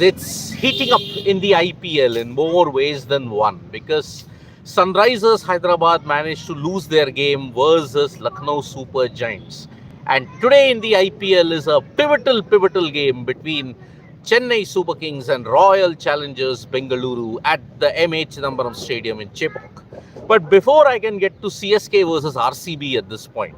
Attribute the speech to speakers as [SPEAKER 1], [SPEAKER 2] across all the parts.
[SPEAKER 1] It's heating up in the IPL in more ways than one because Sunrisers Hyderabad managed to lose their game versus Lucknow Super Giants. And today in the IPL is a pivotal game between Chennai Super Kings and Royal Challengers Bengaluru at the MA Chidambaram Stadium in Chepauk. But before I can get to CSK versus RCB at this point,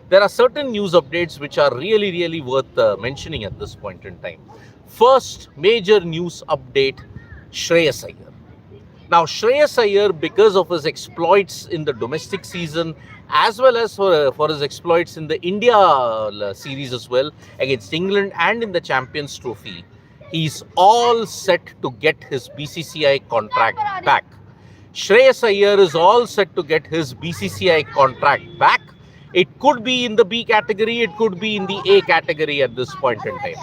[SPEAKER 1] there are certain news updates which are really worth mentioning at this point in time. First major news update, Shreyas Iyer. Now, Shreyas Iyer, because of his exploits in the domestic season, as well as for his exploits in the India series as well, against England and in the Champions Trophy, he's all set to get his BCCI contract back. Shreyas Iyer is all set to get his BCCI contract back. It could be in the B category, it could be in the A category at this point in time.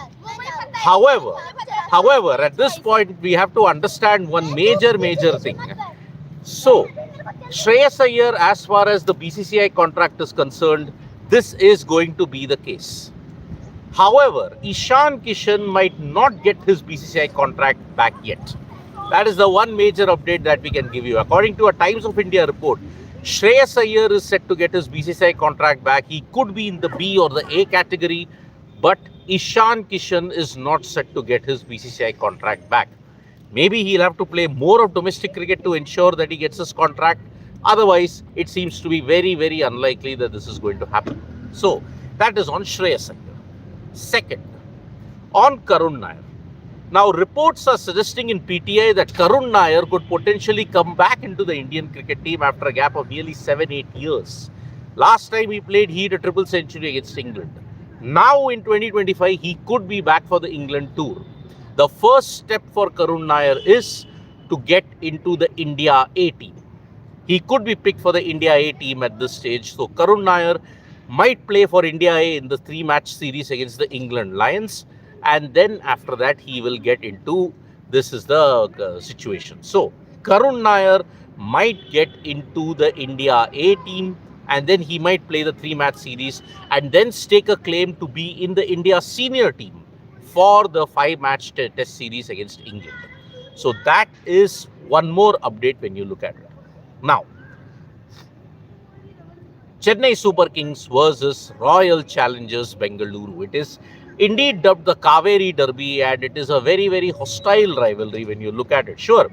[SPEAKER 1] However, at this point, we have to understand one major thing. So, Shreyas Iyer, as far as the BCCI contract is concerned, this is going to be the case. However, Ishan Kishan might not get his BCCI contract back yet. That is the one major update that we can give you. According to a Times of India report, Shreyas Iyer is set to get his BCCI contract back. He could be in the B or the A category, but Ishan Kishan is not set to get his BCCI contract back. Maybe he'll have to play more of domestic cricket to ensure that he gets his contract. Otherwise, it seems to be very unlikely that this is going to happen. So, that is on Shreyas Iyer. Second, on Karun Nair. Now, reports are suggesting in PTI that Karun Nair could potentially come back into the Indian cricket team after a gap of nearly 7-8 years. Last time he played, he hit a triple century against England. Now in 2025, he could be back for the England tour. The first step for Karun Nair is to get into the India A team. He could be picked for the India A team at this stage. So Karun Nair might play for India A in the 3-match series against the England Lions. And then after that, he will get into, this is the situation. So Karun Nair might get into the India A team, and then he might play the 3-match series and then stake a claim to be in the India senior team for the 5-match test series against England. So that is one more update when you look at it. Now, Chennai Super Kings versus Royal Challengers Bengaluru. It is indeed dubbed the Kaveri Derby, and it is a very hostile rivalry when you look at it. Sure,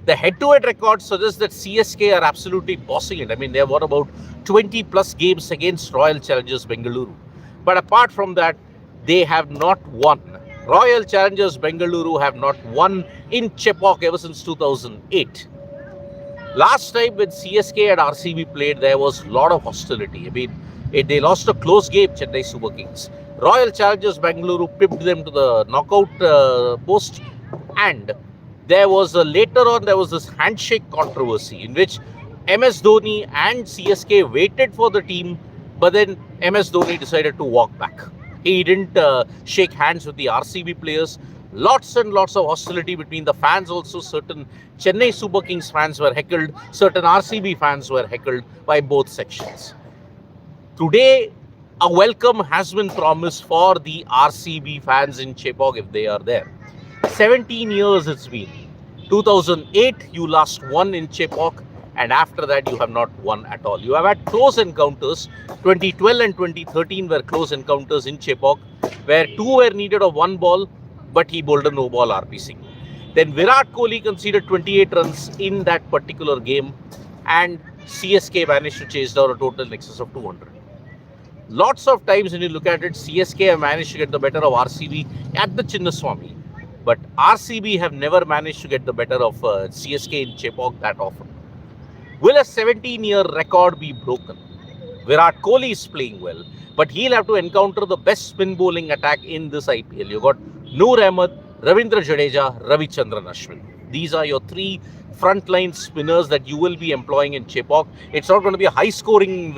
[SPEAKER 1] the head-to-head record suggests that CSK are absolutely bossing it. I mean, they have won about 20 plus games against Royal Challengers Bengaluru. But apart from that, they have not won. Royal Challengers Bengaluru have not won in Chepauk ever since 2008. Last time when CSK and RCB played, there was a lot of hostility. I mean, they lost a close game, Chennai Super Kings. Royal Challengers Bengaluru pipped them to the knockout post, and later on there was this handshake controversy in which MS Dhoni and CSK waited for the team, but then MS Dhoni decided to walk back. He didn't shake hands with the RCB players. Lots and lots of hostility between the fans also. Certain Chennai Super Kings fans were heckled. Certain RCB fans were heckled by both sections. Today, a welcome has been promised for the RCB fans in Chepauk if they are there. 17 years it's been. 2008, you last won in Chepauk, and after that, you have not won at all. You have had close encounters. 2012 and 2013 were close encounters in Chepauk, where 2 were needed of 1 ball, but he bowled a no-ball RPC. Then Virat Kohli conceded 28 runs in that particular game, and CSK managed to chase down a total in excess of 200. Lots of times when you look at it, CSK have managed to get the better of RCB at the Chinnaswamy. But RCB have never managed to get the better of CSK in Chepauk that often. Will a 17-year record be broken? Virat Kohli is playing well, but he'll have to encounter the best spin bowling attack in this IPL. You've got Noor Ahmed, Ravindra Jadeja, Ravichandran Ashwin. These are your 3 frontline spinners that you will be employing in Chepauk. It's not going to be a high-scoring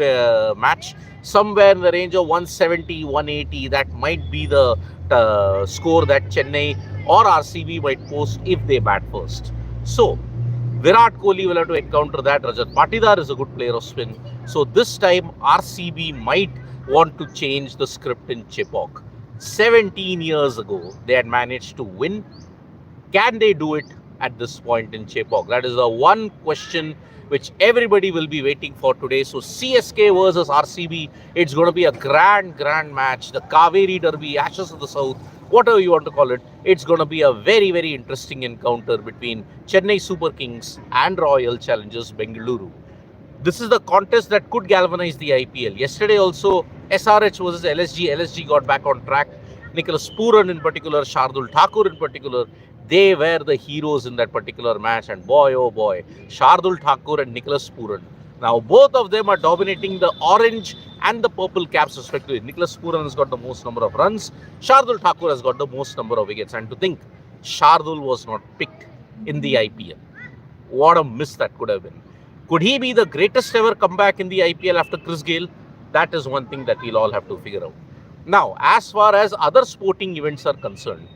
[SPEAKER 1] match. Somewhere in the range of 170, 180, that might be the score that Chennai or RCB might post if they bat first. So, Virat Kohli will have to encounter that. Rajat Patidar is a good player of spin. So this time RCB might want to change the script in Chepauk. 17 years ago, they had managed to win Can they do it at this point in Chepauk? That is the one question which everybody will be waiting for today. So CSK versus RCB, it's going to be a grand match. The Kaveri Derby, Ashes of the South, whatever you want to call it, it's going to be a very interesting encounter between Chennai Super Kings and Royal Challengers Bengaluru. This is the contest that could galvanize the IPL. Yesterday also, SRH versus LSG. LSG got back on track. Nicholas Pooran in particular, Shardul Thakur in particular, they were the heroes in that particular match. And boy, oh boy, Shardul Thakur and Nicholas Pooran. Now, both of them are dominating the orange and the purple caps respectively. Nicholas Pooran has got the most number of runs. Shardul Thakur has got the most number of wickets. And to think, Shardul was not picked in the IPL. What a miss that could have been. Could he be the greatest ever comeback in the IPL after Chris Gayle? That is one thing that we'll all have to figure out. Now, as far as other sporting events are concerned,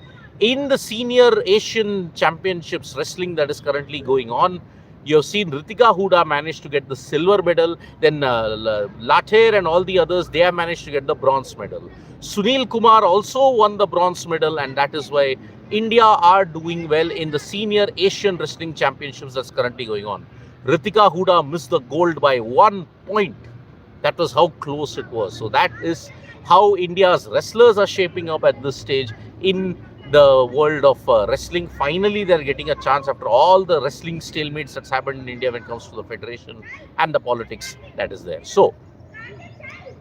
[SPEAKER 1] in the senior Asian Championships wrestling that is currently going on, you have seen Ritika Huda manage to get the silver medal. Then Lather and all the others, they have managed to get the bronze medal. Sunil Kumar also won the bronze medal, and that is why India are doing well in the senior Asian Wrestling Championships that's currently going on. Ritika Huda missed the gold by 1 point. That was how close it was. So that is how India's wrestlers are shaping up at this stage in the world of wrestling. Finally, they're getting a chance after all the wrestling stalemates that's happened in India when it comes to the federation and the politics that is there. So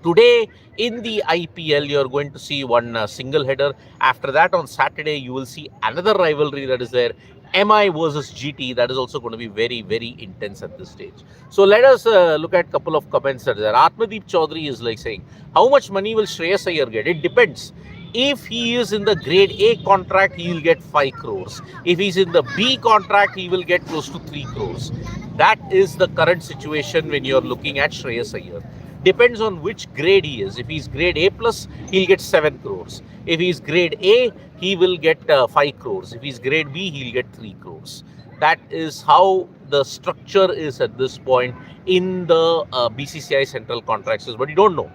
[SPEAKER 1] today in the IPL, you're going to see one single header. After that, on Saturday, you will see another rivalry that is there. MI versus GT, that is also going to be very intense at this stage. So let us look at a couple of comments that are there. Atmadeep Chaudhary is like saying, how much money will Shreyas Iyer get? It depends. If he is in the grade A contract, he will get 5 crores. If he's in the B contract, he will get close to 3 crores. That is the current situation when you're looking at Shreyas Iyer. Depends on which grade he is. If he's grade A+, he'll get 7 crores. If he's grade A, he will get 5 crores. If he's grade B, he'll get 3 crores. That is how the structure is at this point in the BCCI Central Contracts. But you don't know.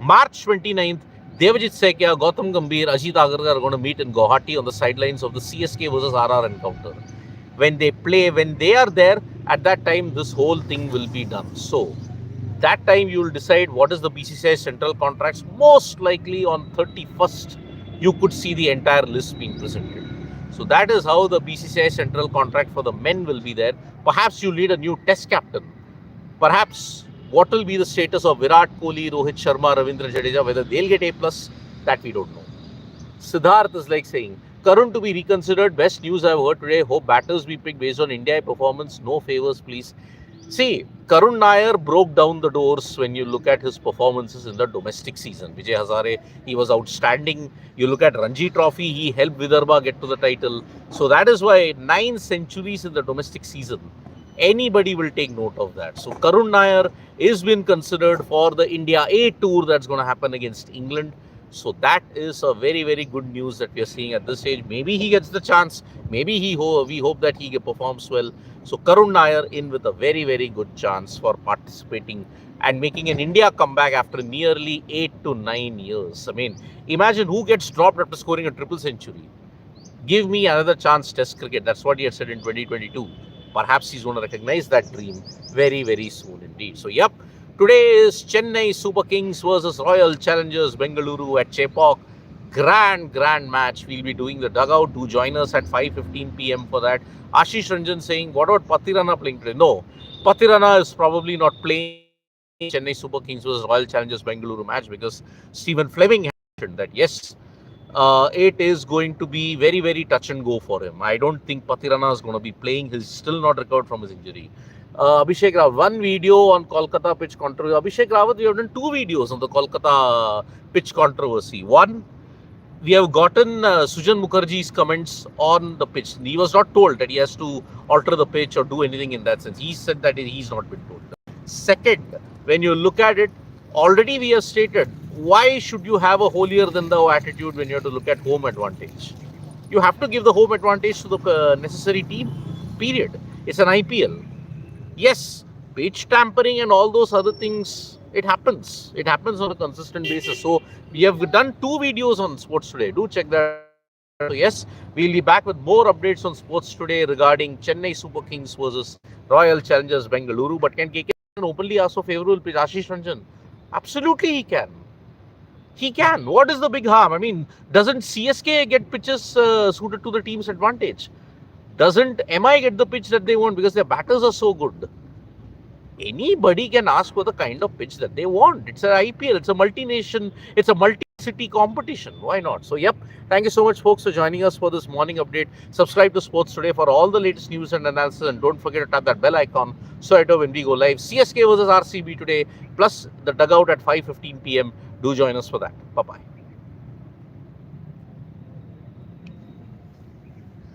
[SPEAKER 1] March 29th, Devajit Saikia, Gautam Gambhir, Ajit Agarkar are going to meet in Guwahati on the sidelines of the CSK versus RR encounter. When they are there, at that time, this whole thing will be done. So that time you will decide what is the BCCI Central Contracts. Most likely on 31st, you could see the entire list being presented. So that is how the BCCI Central Contract for the men will be there. Perhaps you need a new test captain. Perhaps what will be the status of Virat Kohli, Rohit Sharma, Ravindra Jadeja, whether they'll get A+, that we don't know. Siddharth is like saying, Karun to be reconsidered. Best news I've heard today. Hope batters be picked based on India performance. No favors, please. See, Karun Nair broke down the doors when you look at his performances in the domestic season. Vijay Hazare, he was outstanding. You look at Ranji Trophy, he helped Vidarbha get to the title. So that is why 9 centuries in the domestic season. Anybody will take note of that. So Karun Nair is being considered for the India A tour that's going to happen against England. So that is a very good news that we are seeing at this stage. Maybe he gets the chance. Maybe we hope that he performs well. So Karun Nair in with a very good chance for participating and making an India comeback after nearly 8 to 9 years. I mean, imagine who gets dropped after scoring a triple century. Give me another chance, Test cricket. That's what he had said in 2022. Perhaps he's going to recognize that dream very soon indeed. So, yep, today is Chennai Super Kings versus Royal Challengers Bengaluru at Chepauk. Grand match. We'll be doing the dugout. Do join us at 5:15 p.m. for that. Ashish Ranjan saying, what about Patirana playing today? No, Patirana is probably not playing Chennai Super Kings versus Royal Challengers Bengaluru match because Stephen Fleming mentioned that, yes, it is going to be very touch and go for him. I don't think Patirana is going to be playing. He's still not recovered from his injury. Abhishek Rawat, one video on Kolkata pitch controversy. Abhishek Rawat, we have done 2 videos on the Kolkata pitch controversy. One, we have gotten Sujan Mukherjee's comments on the pitch. He was not told that he has to alter the pitch or do anything in that sense. He said that he's not been told. Second, when you look at it, already we have stated, why should you have a holier than thou attitude when you have to look at home advantage? You have to give the home advantage to the necessary team, period. It's an IPL. Yes, pitch tampering and all those other things, it happens. It happens on a consistent basis. So we have done 2 videos on sports today. Do check that So yes, we'll be back with more updates on sports today regarding Chennai Super Kings versus Royal Challengers Bengaluru. But can KK openly ask for favourable pitch? Ashish Ranjan, absolutely he can. He can. What is the big harm? I mean, doesn't CSK get pitches suited to the team's advantage? Doesn't MI get the pitch that they want because their batters are so good? Anybody can ask for the kind of pitch that they want. It's an IPL, it's a multi-nation, it's a multi-city competition. Why not? So, yep. Thank you so much, folks, for joining us for this morning update. Subscribe to Sports Today for all the latest news and analysis. And don't forget to tap that bell icon so that when we go live, CSK versus RCB today, plus the dugout at 5:15 p.m. Do join us for that. Bye-bye.